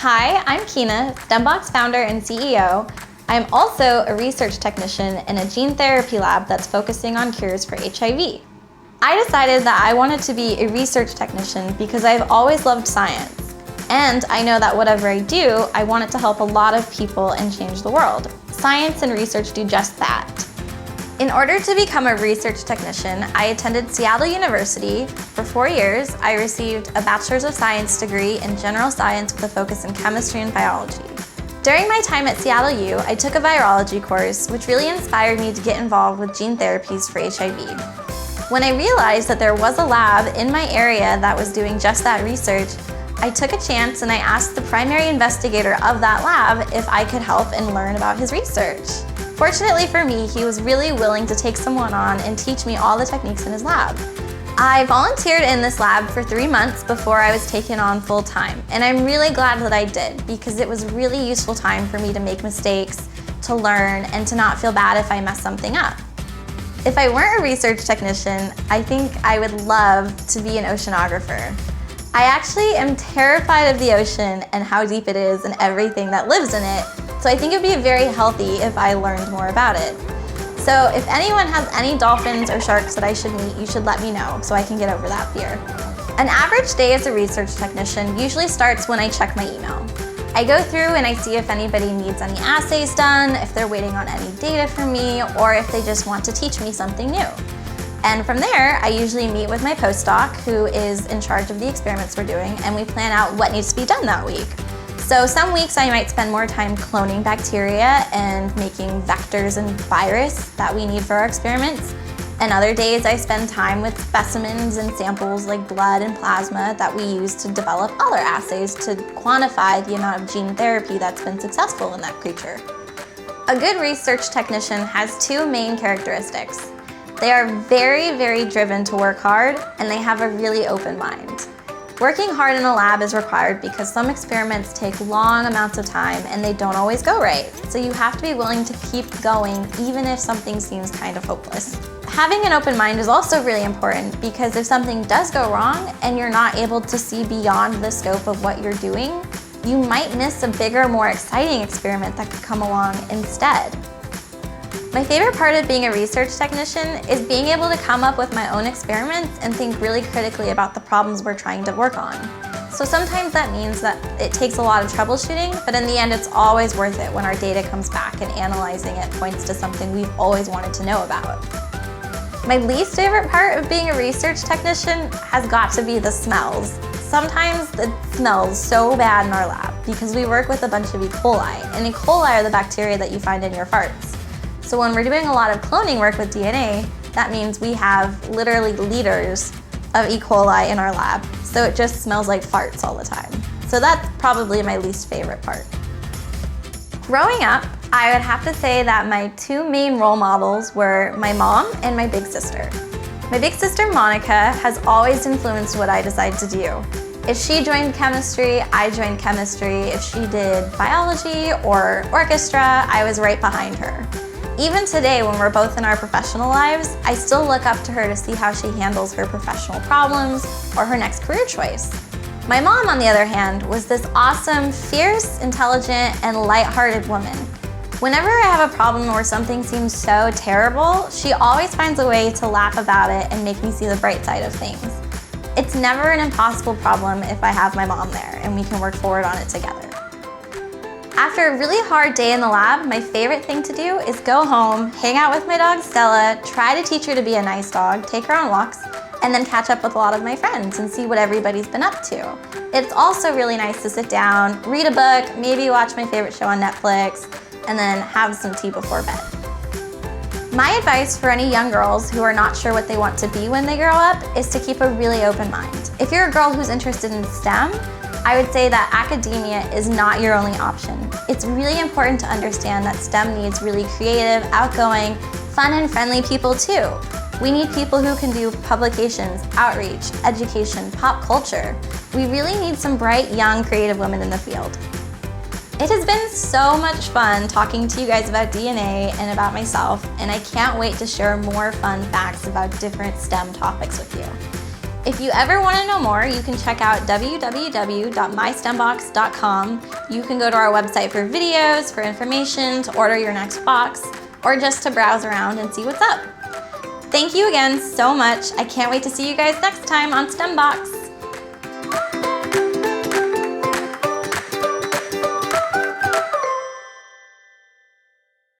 Hi, I'm Kina, STEMbox founder and CEO. I'm also a research technician in a gene therapy lab that's focusing on cures for HIV. I decided that I wanted to be a research technician because I've always loved science. And I know that whatever I do, I want it to help a lot of people and change the world. Science and research do just that. In order to become a research technician, I attended Seattle University. For 4 years, I received a Bachelor's of Science degree in general science with a focus in chemistry and biology. During my time at Seattle U, I took a virology course, which really inspired me to get involved with gene therapies for HIV. When I realized that there was a lab in my area that was doing just that research, I took a chance and I asked the primary investigator of that lab if I could help and learn about his research. Fortunately for me, he was really willing to take someone on and teach me all the techniques in his lab. I volunteered in this lab for 3 months before I was taken on full time, and I'm really glad that I did because it was really useful time for me to make mistakes, to learn, and to not feel bad if I messed something up. If I weren't a research technician, I think I would love to be an oceanographer. I actually am terrified of the ocean and how deep it is and everything that lives in it, so I think it would be very healthy if I learned more about it. So if anyone has any dolphins or sharks that I should meet, you should let me know so I can get over that fear. An average day as a research technician usually starts when I check my email. I go through and I see if anybody needs any assays done, if they're waiting on any data from me, or if they just want to teach me something new. And from there, I usually meet with my postdoc, who is in charge of the experiments we're doing, and we plan out what needs to be done that week. So some weeks I might spend more time cloning bacteria and making vectors and virus that we need for our experiments. And other days I spend time with specimens and samples like blood and plasma that we use to develop other assays to quantify the amount of gene therapy that's been successful in that creature. A good research technician has 2 main characteristics. They are very, very driven to work hard, and they have a really open mind. Working hard in a lab is required because some experiments take long amounts of time and they don't always go right. So you have to be willing to keep going even if something seems kind of hopeless. Having an open mind is also really important because if something does go wrong and you're not able to see beyond the scope of what you're doing, you might miss a bigger, more exciting experiment that could come along instead. My favorite part of being a research technician is being able to come up with my own experiments and think really critically about the problems we're trying to work on. So sometimes that means that it takes a lot of troubleshooting, but in the end it's always worth it when our data comes back and analyzing it points to something we've always wanted to know about. My least favorite part of being a research technician has got to be the smells. Sometimes it smells so bad in our lab because we work with a bunch of E. coli, and E. coli are the bacteria that you find in your farts. So when we're doing a lot of cloning work with DNA, that means we have literally liters of E. coli in our lab. So it just smells like farts all the time. So that's probably my least favorite part. Growing up, I would have to say that my 2 main role models were my mom and my big sister. My big sister, Monica, has always influenced what I decide to do. If she joined chemistry, I joined chemistry. If she did biology or orchestra, I was right behind her. Even today, when we're both in our professional lives, I still look up to her to see how she handles her professional problems or her next career choice. My mom, on the other hand, was this awesome, fierce, intelligent, and lighthearted woman. Whenever I have a problem or something seems so terrible, she always finds a way to laugh about it and make me see the bright side of things. It's never an impossible problem if I have my mom there and we can work forward on it together. After a really hard day in the lab, my favorite thing to do is go home, hang out with my dog Stella, try to teach her to be a nice dog, take her on walks, and then catch up with a lot of my friends and see what everybody's been up to. It's also really nice to sit down, read a book, maybe watch my favorite show on Netflix, and then have some tea before bed. My advice for any young girls who are not sure what they want to be when they grow up is to keep a really open mind. If you're a girl who's interested in STEM, I would say that academia is not your only option. It's really important to understand that STEM needs really creative, outgoing, fun and friendly people too. We need people who can do publications, outreach, education, pop culture. We really need some bright, young, creative women in the field. It has been so much fun talking to you guys about DNA and about myself, and I can't wait to share more fun facts about different STEM topics with you. If you ever want to know more, you can check out www.mystembox.com. You can go to our website for videos, for information, to order your next box, or just to browse around and see what's up. Thank you again so much. I can't wait to see you guys next time on STEMbox.